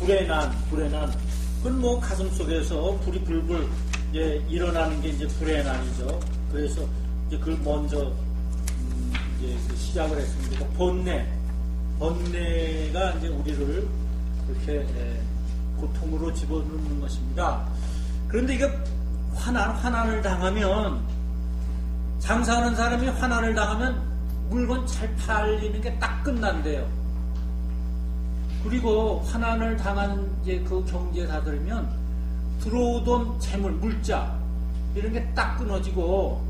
불의 난. 그건 뭐 가슴 속에서 불이 불불 이제 일어나는 게 이제 불의 난이죠. 그래서 이제 그걸 먼저 이제 시작을 했습니다. 번뇌가 이제 우리를 그렇게 고통으로 집어넣는 것입니다. 그런데 이게 환난을 당하면, 장사하는 사람이 환난을 당하면 물건 잘 팔리는 게 딱 끝난대요. 그리고 환난을 당한 이제 그 경지에 다다르면 들어오던 재물, 물자 이런 게 딱 끊어지고,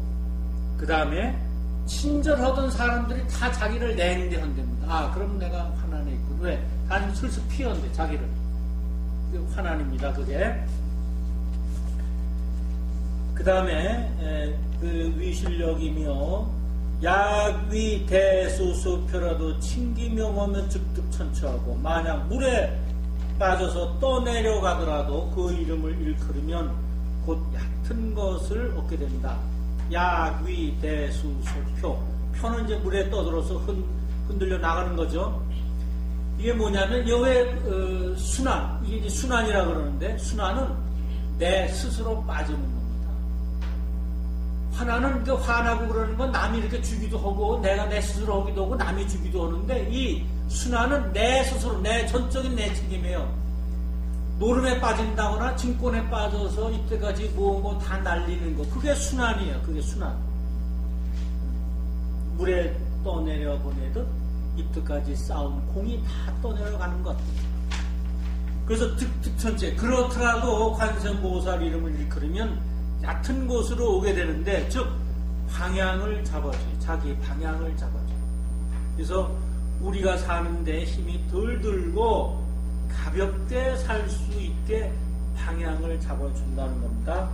그 다음에 친절하던 사람들이 다 자기를 냉대한답니다. 아, 그럼 내가 환난에 있군. 왜? 다들 슬슬 피한대, 자기를. 환난입니다, 그게. 그 다음에 그 위실력이며 약위 대소소표라도 친기명하면 즉득천처하고, 만약 물에 빠져서 떠내려가더라도 그 이름을 일컬으면 곧 얕은 것을 얻게 된다. 약위 대소소표. 표는 이제 물에 떠들어서 흔들려 나가는 거죠. 이게 뭐냐면 여의 순환, 이게 이제 순환이라 그러는데, 순환은 내 스스로 빠지는 겁니다. 화나는 그 화나고 그러는 건 남이 이렇게 주기도 하고 내가 내 스스로 하기도 하고 남이 주기도 하는데, 이 순환은 내 스스로, 내 전적인 내 책임이에요. 노름에 빠진다거나 증권에 빠져서 이때까지 모은 거 다 날리는 거, 그게 순환이에요. 그게 순환. 물에 떠내려 보내듯 이때까지 쌓은 공이 다 떠내려가는 것. 그래서 득천체. 그렇더라도 관세음보살 이름을 일컬으면 얕은 곳으로 오게 되는데, 즉 방향을 잡아줘요. 자기 방향을 잡아줘요. 그래서 우리가 사는데 힘이 덜 들고 가볍게 살 수 있게 방향을 잡아준다는 겁니다.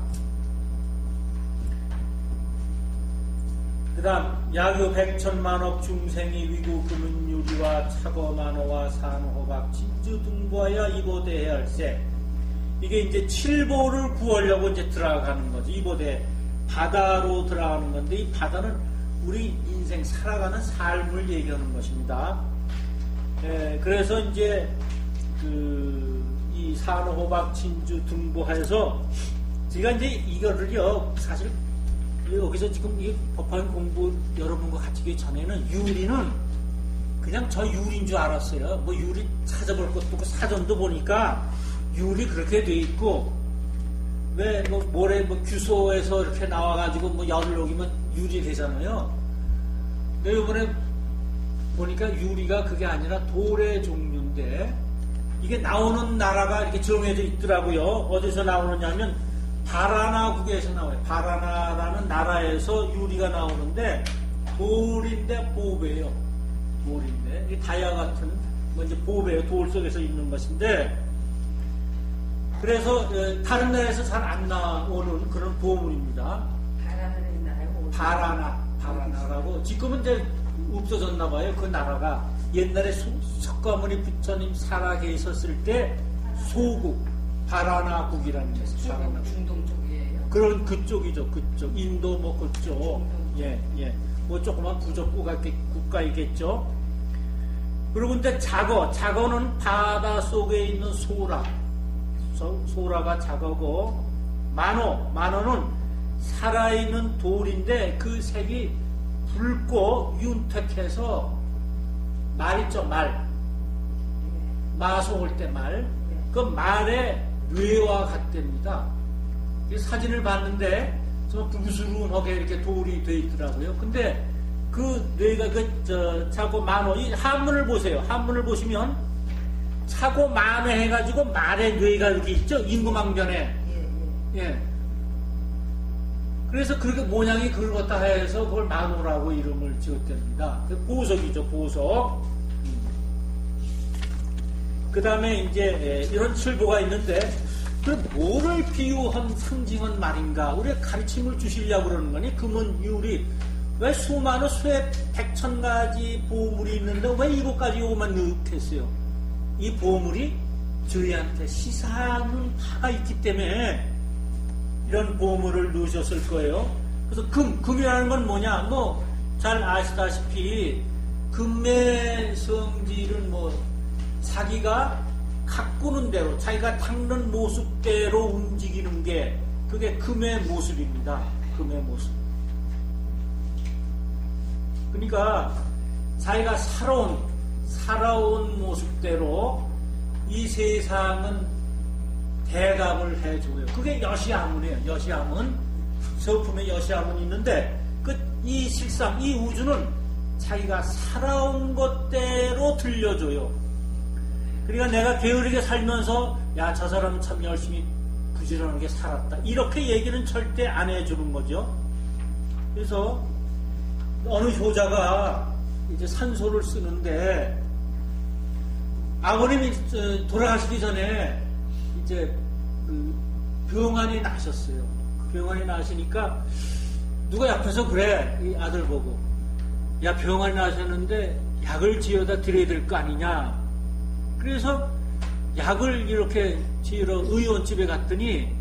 그 다음 야교 백천만억 중생이 위구 금은유리와 차거만호와 산호박 진주 등보하여 이보대해야 할세. 이게 이제 칠보를 구하려고 이제 들어가는 거죠. 이보대 바다로 들어가는 건데, 이 바다는 우리 인생 살아가는 삶을 얘기하는 것입니다. 그래서 이제 이 산호박 진주 등보해서 제가 이제 이거를요, 사실 여기서 지금 이 법화인 공부 여러분과 같이 하기 전에는 유리는 그냥 저 유리인 줄 알았어요. 뭐 유리 찾아볼 것도 없고 사전도 보니까 유리 그렇게 돼 있고, 왜 뭐 모래 뭐 규소에서 이렇게 나와가지고 뭐 열을 녹이면 유리 되잖아요. 근데 이번에 보니까 유리가 그게 아니라 돌의 종류인데, 이게 나오는 나라가 이렇게 정해져 있더라고요. 어디서 나오느냐면 바라나국에서 나와요. 바라나라는 나라에서 유리가 나오는데, 돌인데 보배예요. 돌인데 이 다이아 같은 뭐 이제 보배예요. 돌 속에서 있는 것인데, 그래서 다른 나라에서 잘 안 나오는 그런 보물입니다. 바라나라고 지금은 이제 없어졌나 봐요. 그 나라가 옛날에 석가모니 부처님 살아계 있었을 때 소국 바라나국이라는 데서 중동 쪽이에요. 그런 그쪽이죠. 그쪽 인도 뭐 그쪽 예. 뭐 조그만 부족 국가이겠죠. 그리고 근데 자거는 바다 속에 있는 소라가 자거고, 만호는 살아있는 돌인데 그 색이 붉고 윤택해서 말 있죠, 마송을 때 말. 그 말의 뇌와 같답니다. 사진을 봤는데 좀 부스름하게 이렇게 돌이 돼 있더라고요. 근데 그 뇌가 자고 만호, 이 한문을 보세요. 한문을 보시면 차고 만회 해가지고 말의 뇌가 이렇게 있죠, 인구망변에. 예. 그래서 그렇게 모양이 그걸 갖다 해서 그걸 만호라고 이름을 지었답니다. 보석이죠, 보석. 그 다음에 이제 이런 칠보가 있는데, 그 뭐를 비유한 상징한 말인가? 우리가 가르침을 주시려고 그러는 거니? 금은, 유리. 왜 수많은 수백 백천 가지 보물이 있는데 왜 이것까지 요것만 넣겠어요? 이 보물이 저희한테 시사하는 바가 있기 때문에 이런 보물을 넣으셨을 거예요. 그래서 금이라는 건 뭐냐? 뭐 잘 아시다시피 금의 성질은 뭐 자기가 갖고 꾸는 대로 자기가 닦는 모습대로 움직이는 게 그게 금의 모습입니다. 금의 모습. 그러니까 자기가 살아온 모습대로 이 세상은 대답을 해줘요. 그게 여시아문이에요. 여시아문. 서품에 여시아문이 있는데 이 실상, 이 우주는 자기가 살아온 것대로 들려줘요. 그러니까 내가 게으르게 살면서 야, 저 사람은 참 열심히 부지런하게 살았다, 이렇게 얘기는 절대 안 해주는 거죠. 그래서 어느 효자가 이제 산소를 쓰는데 아버님이 돌아가시기 전에 이제 병환이 나셨어요. 병환이 나시니까 누가 옆에서 그래, 이 아들 보고, 야, 병환이 나셨는데 약을 지어다 드려야 될 거 아니냐. 그래서 약을 이렇게 지으러 의원집에 갔더니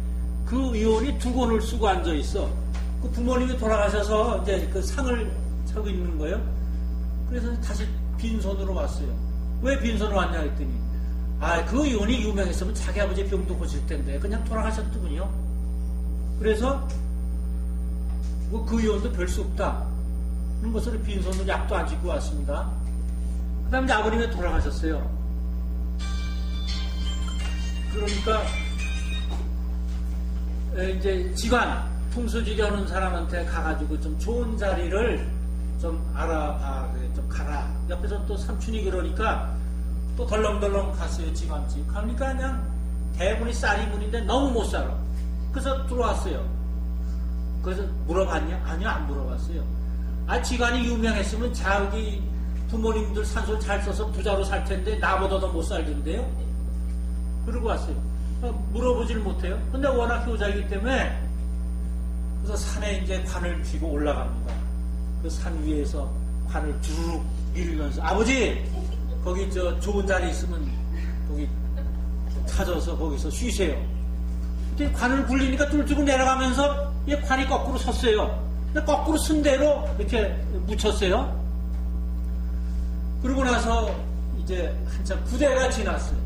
그 의원이 두 권을 쓰고 앉아 있어. 그 부모님이 돌아가셔서 이제 그 상을 차고 있는 거예요. 그래서 다시 빈손으로 왔어요. 왜 빈손으로 왔냐 했더니, 그 의원이 유명했으면 자기 아버지 병도 고칠 텐데 그냥 돌아가셨더군요. 그래서 그 의원도 별 수 없다 그런 것으로 빈손으로 약도 안 짓고 왔습니다. 그 다음에 아버님이 돌아가셨어요. 그러니까 이제 직관, 풍수지리 하는 사람한테 가가지고 좀 좋은 자리를 좀 알아봐, 좀 가라. 옆에서 또 삼촌이 그러니까 또 덜렁덜렁 갔어요. 직관집 가니까 그냥 대문이 쌀이문인데 너무 못 살아. 그래서 들어왔어요. 그래서 물어봤냐? 아니요, 안 물어봤어요. 직관이 유명했으면 자기 부모님들 산소 잘 써서 부자로 살 텐데 나보다 더 못 살던데요. 그러고 왔어요. 물어보질 못해요. 근데 워낙 효자이기 때문에 그래서 산에 이제 관을 쥐고 올라갑니다. 그 산 위에서 관을 주르륵 밀면서, 아버지 거기 좋은 자리 있으면 거기 찾아서 거기서 쉬세요. 근데 관을 굴리니까 뚫뚫고 내려가면서 이 관이 거꾸로 섰어요. 근데 거꾸로 쓴 대로 이렇게 묻혔어요. 그러고 나서 이제 한참 부대가 지났어요.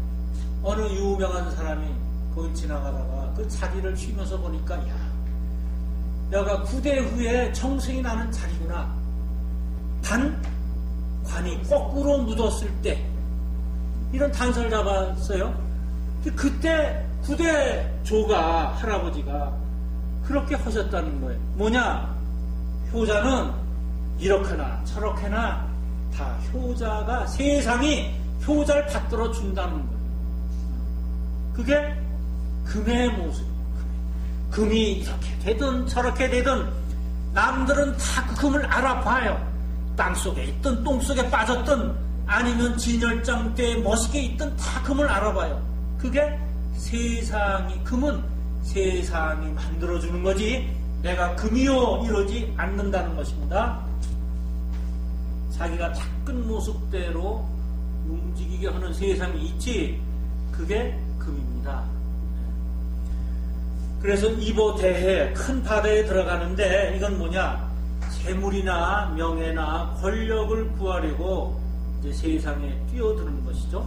어느 유명한 사람이 거기 지나가다가 그 자리를 쉬면서 보니까, 여가 구대 후에 정성이 나는 자리구나. 단 관이 거꾸로 묻었을 때, 이런 단서를 잡았어요. 그때 구대조가, 할아버지가 그렇게 하셨다는 거예요. 뭐냐? 효자는 이렇게나 저렇게나 다 효자가, 세상이 효자를 받들어 준다는 거예요. 그게 금의 모습. 금이 이렇게 되든 저렇게 되든 남들은 다 그 금을 알아봐요. 땅속에 있든 똥속에 빠졌든 아니면 진열장대에 멋있게 있든 다 금을 알아봐요. 그게 금은 세상이 만들어주는 거지 내가 금이요 이러지 않는다는 것입니다. 자기가 닦은 모습대로 움직이게 하는 세상이 있지, 그게 금입니다. 그래서 이보대해, 큰 바다에 들어가는데 이건 뭐냐? 재물이나 명예나 권력을 구하려고 이제 세상에 뛰어드는 것이죠.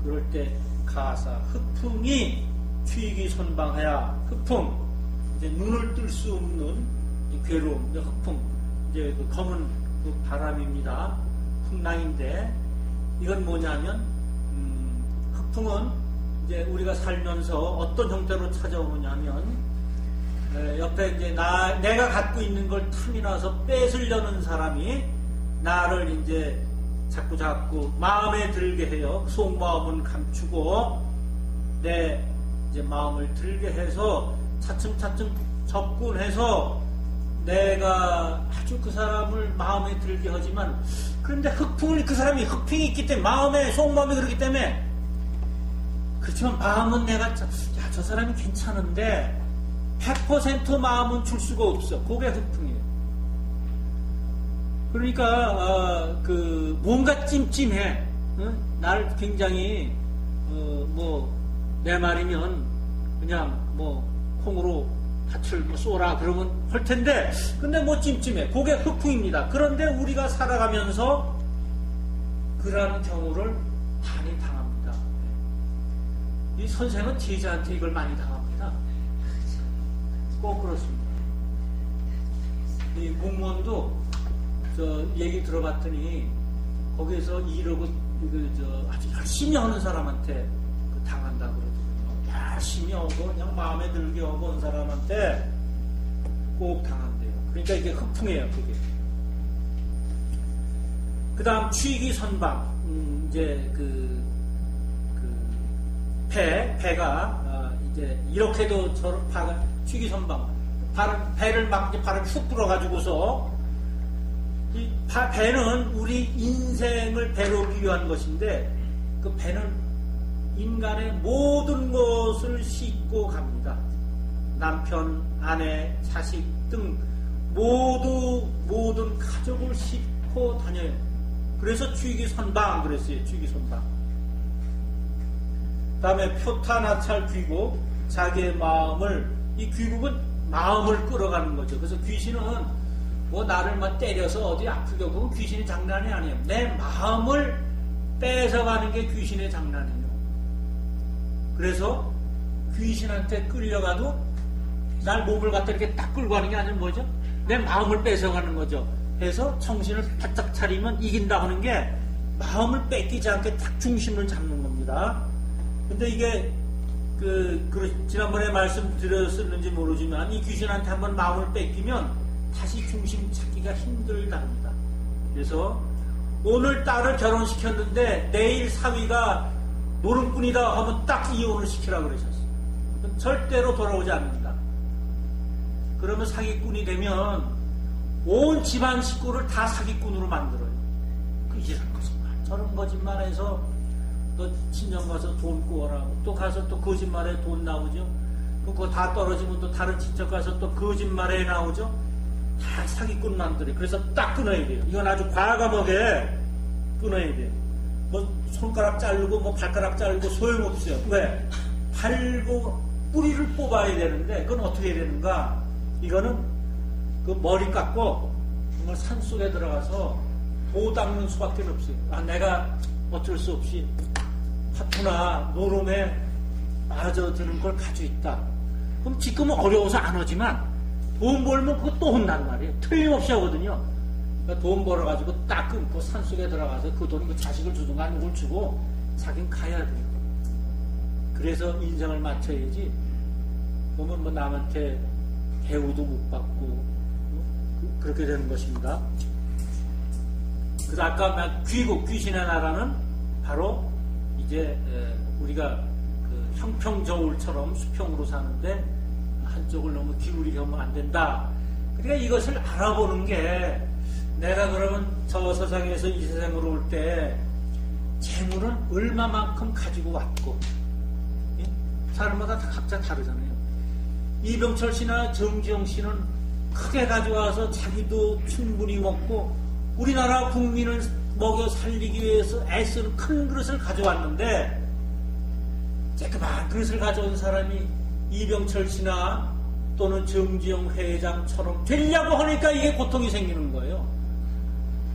그럴 때 가사, 흑풍이 취기 선방하야. 흑풍, 이제 눈을 뜰 수 없는 괴로움, 흑풍, 이제 그 검은 그 바람입니다. 풍랑인데 이건 뭐냐면, 흑풍은 이제 우리가 살면서 어떤 형태로 찾아오느냐면, 옆에 이제 내가 갖고 있는 걸 탐이 나서 뺏으려는 사람이 나를 이제 자꾸 마음에 들게 해요. 속마음은 감추고 내 이제 마음을 들게 해서 차츰차츰 접근해서 내가 아주 그 사람을 마음에 들게 하지만, 그런데 그 사람이 흑풍이 있기 때문에, 마음에 속마음이 그렇기 때문에, 그렇지만 마음은 내가 저 사람이 괜찮은데 100% 마음은 줄 수가 없어. 그게 흑풍이에요. 그러니까 뭔가 찜찜해. 날 굉장히 내 말이면 그냥 콩으로 밭을 쏘라 그러면 할 텐데, 근데 찜찜해. 그게 흑풍입니다. 그런데 우리가 살아가면서 그러한 경우를 많이 당합니다. 이 선생은 제자한테 이걸 많이 당합니다. 꼭 그렇습니다. 이 공무원도 저 얘기 들어봤더니 거기에서 일하고 아주 열심히 하는 사람한테 당한다 그러더군요. 열심히 하고 그냥 마음에 들게 하고 온 사람한테 꼭 당한대요. 그러니까 이게 흑풍이에요, 그게. 그 다음 취기선방. 이제 배가 이제 이렇게도 저런 취기선방. 배를 막 이제 발을 훅 불어가지고서 이 배는 우리 인생을 배로 비유한 것인데 그 배는 인간의 모든 것을 싣고 갑니다. 남편, 아내, 자식 등 모든 가족을 싣고 다녀요. 그래서 취기선방 그랬어요. 취기선방. 다음에 표타나찰 귀국. 자기의 마음을, 이 귀국은 마음을 끌어가는 거죠. 그래서 귀신은 뭐 나를 막 때려서 어디 아프게 하고 귀신이 장난이 아니에요. 내 마음을 뺏어가는 게 귀신의 장난이에요. 그래서 귀신한테 끌려가도 날 몸을 갖다 이렇게 딱 끌고 가는 게 아니라 뭐죠? 내 마음을 뺏어가는 거죠. 해서 정신을 바짝 차리면 이긴다 하는 게 마음을 뺏기지 않게 딱 중심을 잡는 겁니다. 근데 이게 지난번에 말씀드렸었는지 모르지만 이 귀신한테 한번 마음을 뺏기면 다시 중심 찾기가 힘들답니다. 그래서 오늘 딸을 결혼시켰는데 내일 사위가 노름꾼이다 하면 딱 이혼을 시키라 그러셨어요. 절대로 돌아오지 않는다. 그러면 사기꾼이 되면 온 집안 식구를 다 사기꾼으로 만들어요. 이런 거짓말, 저런 거짓말해서 또 친정 가서 돈 구워라. 또 가서 또 거짓말에 돈 나오죠. 그거 다 떨어지면 또 다른 친척 가서 또 거짓말에 나오죠. 다 사기꾼 만들어요. 그래서 딱 끊어야 돼요. 이건 아주 과감하게 끊어야 돼요. 뭐 손가락 자르고 뭐 발가락 자르고 소용없어요. 왜? 팔고 뿌리를 뽑아야 되는데 그건 어떻게 해야 되는가? 이거는 그 머리 깎고 정말 산속에 들어가서 도 닦는 수밖에 없어요. 내가 어쩔 수 없이 파투나 노름에 빠져드는 걸 가지고 있다. 그럼 지금은 어려워서 안 하지만 돈 벌면 그거 또 혼난 말이에요. 틀림없이 하거든요. 그러니까 돈 벌어가지고 딱 끊고 산속에 들어가서 그 돈을 그 자식을 주든가 누굴 주고 자긴 가야 돼요. 그래서 인생을 맞춰야지. 보면 뭐 남한테 대우도 못 받고 그렇게 되는 것입니다. 그래서 아까 귀국, 귀신의 나라는 바로 이제 우리가 그 형평저울처럼 수평으로 사는데 한쪽을 너무 기울이게 하면 안 된다. 그러니까 이것을 알아보는 게 내가 그러면 저 세상에서 이 세상으로 올 때 재물은 얼마만큼 가지고 왔고, 사람마다 다 각자 다르잖아요. 이병철 씨나 정지영 씨는 크게 가져와서 자기도 충분히 먹고 우리나라 국민을 먹여 살리기 위해서 애쓰는 큰 그릇을 가져왔는데 쬐끄만 그릇을 가져온 사람이 이병철 씨나 또는 정지영 회장처럼 되려고 하니까 이게 고통이 생기는 거예요.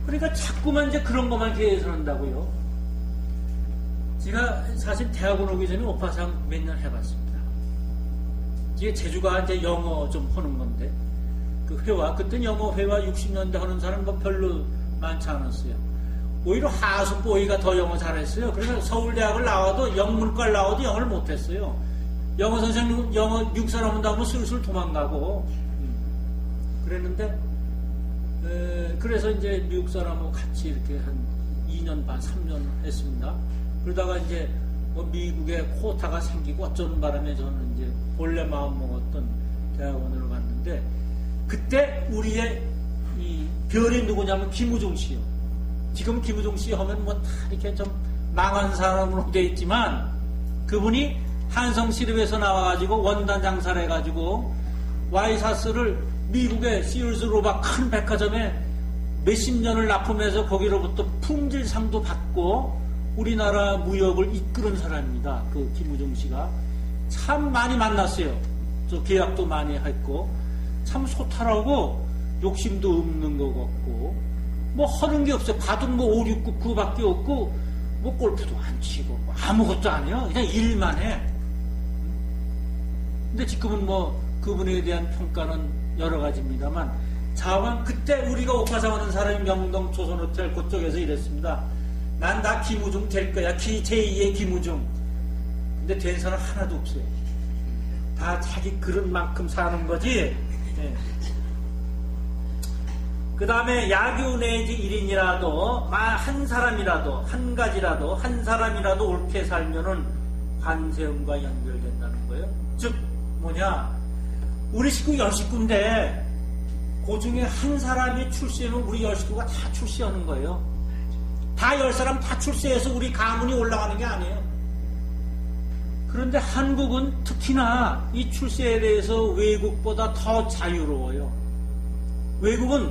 그러니까 자꾸만 이제 그런 것만 계산한다고요. 제가 사실 대학원 오기 전에 오파상 몇 년 해봤습니다. 이게 제주가 이제 영어 좀 하는 건데 그 회화, 그때 영어 회화 60년대 하는 사람 뭐 별로 많지 않았어요. 오히려 하수보이가 더 영어 잘했어요. 그래서 서울대학을 나와도 영문과를 나와도 영어를 못했어요. 영어 선생님, 영어 미국 사람 온다고 슬슬 도망가고 그랬는데 그래서 이제 미국 사람하고 같이 이렇게 한 2년 반, 3년 했습니다. 그러다가 이제 뭐 미국에 코타가 생기고 어쩌는 바람에 저는 이제 본래 마음 먹었던 대학원으로 갔는데 그때 우리의 이 별이 누구냐면 김우중 씨요. 지금 김우중 씨 하면 뭐 다 이렇게 좀 망한 사람으로 돼 있지만 그분이 한성시립에서 나와가지고 원단 장사를 해가지고 와이사스를 미국의 시얼스 로바 큰 백화점에 몇십 년을 납품해서 거기로부터 품질상도 받고 우리나라 무역을 이끄는 사람입니다. 그 김우중 씨가 참 많이 만났어요. 저 계약도 많이 했고 참 소탈하고 욕심도 없는 것 같고 뭐 하는 게 없어요. 받은 뭐 5, 6, 9, 9밖에 없고 뭐 골프도 안 치고 뭐 아무것도 안 해요. 그냥 일만 해. 근데 지금은 뭐 그분에 대한 평가는 여러 가지입니다만, 자왕 그때 우리가 오파상하는 사람이 명동 조선호텔 그쪽에서 이랬습니다. 난 다 김우중 될 거야. 제2의 김우중. 근데 된 사람 하나도 없어요. 다 자기 그릇만큼 사는 거지. 네. 그 다음에 야규 내지 1인이라도 한 사람이라도 한 가지라도 한 사람이라도 옳게 살면은 관세음과 연결된다는 거예요. 즉 뭐냐, 우리 식구 10식구인데 그 중에 한 사람이 출세하면 우리 10식구가 다 출세하는 거예요. 다 10사람 다 출세해서 우리 가문이 올라가는 게 아니에요. 그런데 한국은 특히나 이 출세에 대해서 외국보다 더 자유로워요. 외국은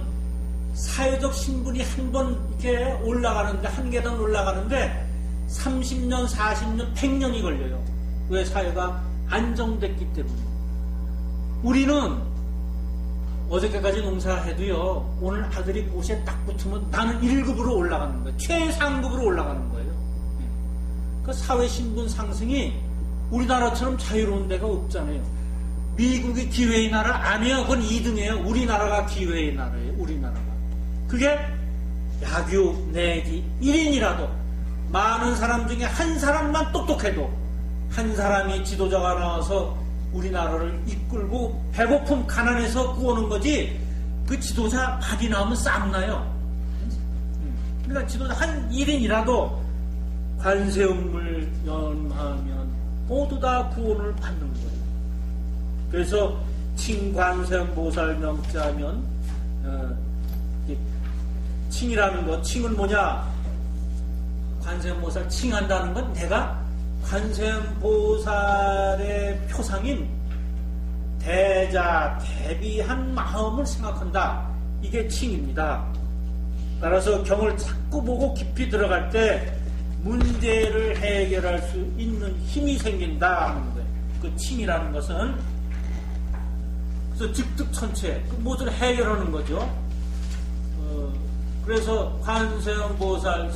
사회적 신분이 한 번 이렇게 올라가는데, 한 계단 올라가는데 30년, 40년, 100년이 걸려요. 왜? 사회가 안정됐기 때문에. 우리는 어저께까지 농사해도요, 오늘 아들이 보시에 딱 붙으면 나는 1급으로 올라가는 거예요. 최상급으로 올라가는 거예요. 그 사회 신분 상승이 우리나라처럼 자유로운 데가 없잖아요. 미국이 기회의 나라 아니에요. 그건 2등이에요. 우리나라가 기회의 나라예요. 우리나라가. 그게 야규 내지 1인이라도 많은 사람 중에 한 사람만 똑똑해도, 한 사람이 지도자가 나와서 우리나라를 이끌고 배고픔 가난에서 구하는 거지, 그 지도자 많이 나오면 쌈나요. 그러니까 지도자 한 1인이라도 관세음을 연하면 모두 다 구원을 받는 거예요. 그래서 칭관세음 보살 명자면, 칭이라는 것, 칭은 뭐냐? 관세음 보살 칭한다는 건 내가 관세음 보살의 표상인 대자, 대비한 마음을 생각한다. 이게 칭입니다. 따라서 경을 자꾸 보고 깊이 들어갈 때 문제를 해결할 수 있는 힘이 생긴다 하는 거예요. 그 칭이라는 것은. 그래서 즉득천체, 그 무엇을 해결하는 거죠. 그래서 관세음 보살,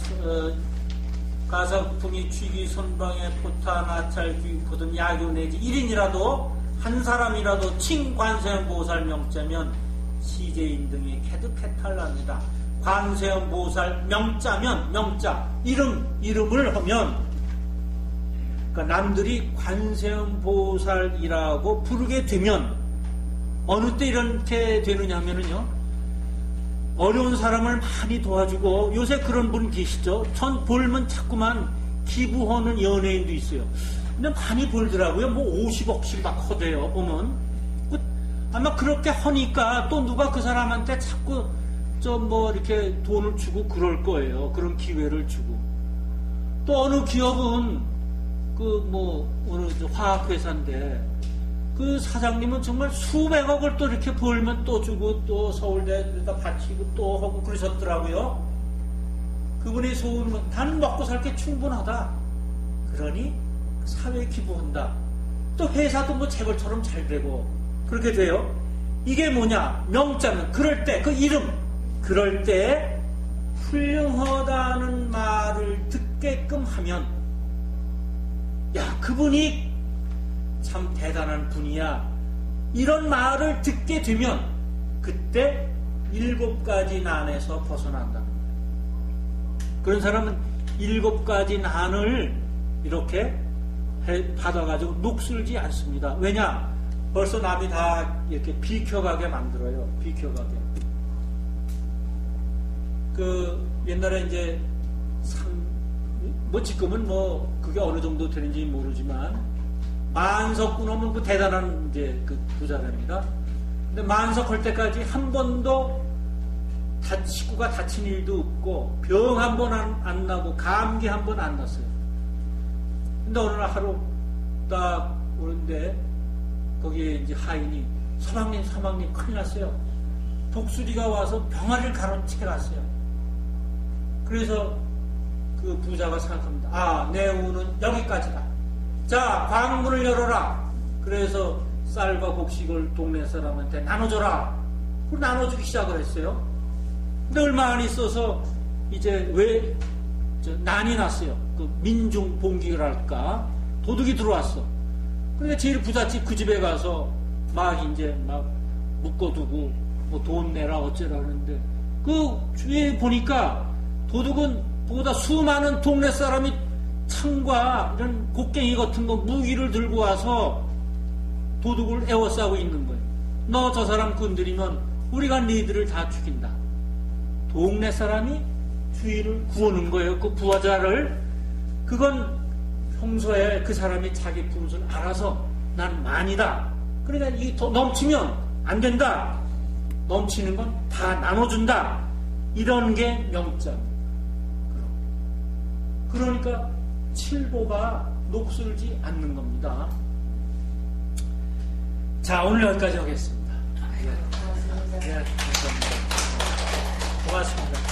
가사풍이 취기 선방에 포타 나찰 귀포든 야교 내지 1인이라도 한 사람이라도 칭 관세음 보살 명자면 시제인 등이 개득해탈납니다. 관세음 보살 명자면, 명자 이름을 하면, 그러니까 남들이 관세음 보살이라고 부르게 되면 어느 때 이렇게 되느냐면요, 어려운 사람을 많이 도와주고, 요새 그런 분 계시죠? 전 볼면 자꾸만 기부하는 연예인도 있어요. 근데 많이 벌더라고요. 뭐 50억씩 막 허대요, 보면. 아마 그렇게 하니까 또 누가 그 사람한테 자꾸 뭐 이렇게 돈을 주고 그럴 거예요. 그런 기회를 주고. 또 어느 기업은 어느 화학회사인데, 그 사장님은 정말 수백억을 또 이렇게 벌면 또 주고, 또 서울대에다 바치고 또 하고 그러셨더라고요. 그분이 소원은 나는 먹고 살게 충분하다. 그러니 사회에 기부한다. 또 회사도 뭐 재벌처럼 잘 되고 그렇게 돼요. 이게 뭐냐? 명자는 그럴 때, 그 이름, 그럴 때 훌륭하다는 말을 듣게끔 하면, 야, 그분이 참 대단한 분이야, 이런 말을 듣게 되면 그때 7가지 난에서 벗어난다. 그런 사람은 7가지 난을 이렇게 받아가지고 녹슬지 않습니다. 왜냐? 벌써 남이 다 이렇게 비켜가게 만들어요. 비켜가게. 옛날에 이제 지금은 그게 어느 정도 되는지 모르지만, 만석군 하면 그 대단한 이제 그 부자랍니다. 근데 만석할 때까지 한 번도 식구가 다친 일도 없고, 병 한 번 안 나고, 감기 한 번 안 났어요. 근데 어느 날 하루 딱 오는데, 거기에 이제 하인이, 서방님 큰일 났어요. 독수리가 와서 병아리를 가로채 갔어요. 그래서 그 부자가 생각합니다. 아, 내 운은 여기까지다. 자, 광문을 열어라. 그래서 쌀과 곡식을 동네 사람한테 나눠줘라. 그걸 나눠주기 시작을 했어요. 근데 얼마 안 있어서 이제 난이 났어요. 그 민중 봉기랄까, 도둑이 들어왔어. 그러니까 제일 부잣집 그 집에 가서 막 이제 막 묶어두고 뭐 돈 내라 어쩌라 하는데 그 주위에 보니까 도둑은 보다 수많은 동네 사람이 창과 이런 곡괭이 같은 거 무기를 들고 와서 도둑을 에워싸고 있는 거예요. 너 저 사람 건드리면 우리가 너희들을 다 죽인다. 동네 사람이 주위를 구하는 거예요. 그 부하자를. 그건 평소에 그 사람이 자기 부릇을 알아서 난 만이다. 그러니까 이 더 넘치면 안 된다. 넘치는 건 다 나눠준다. 이런 게 명점. 그러니까 칠보가 녹슬지 않는 겁니다. 자, 오늘 여기까지 하겠습니다. 네, 감사합니다. 고맙습니다.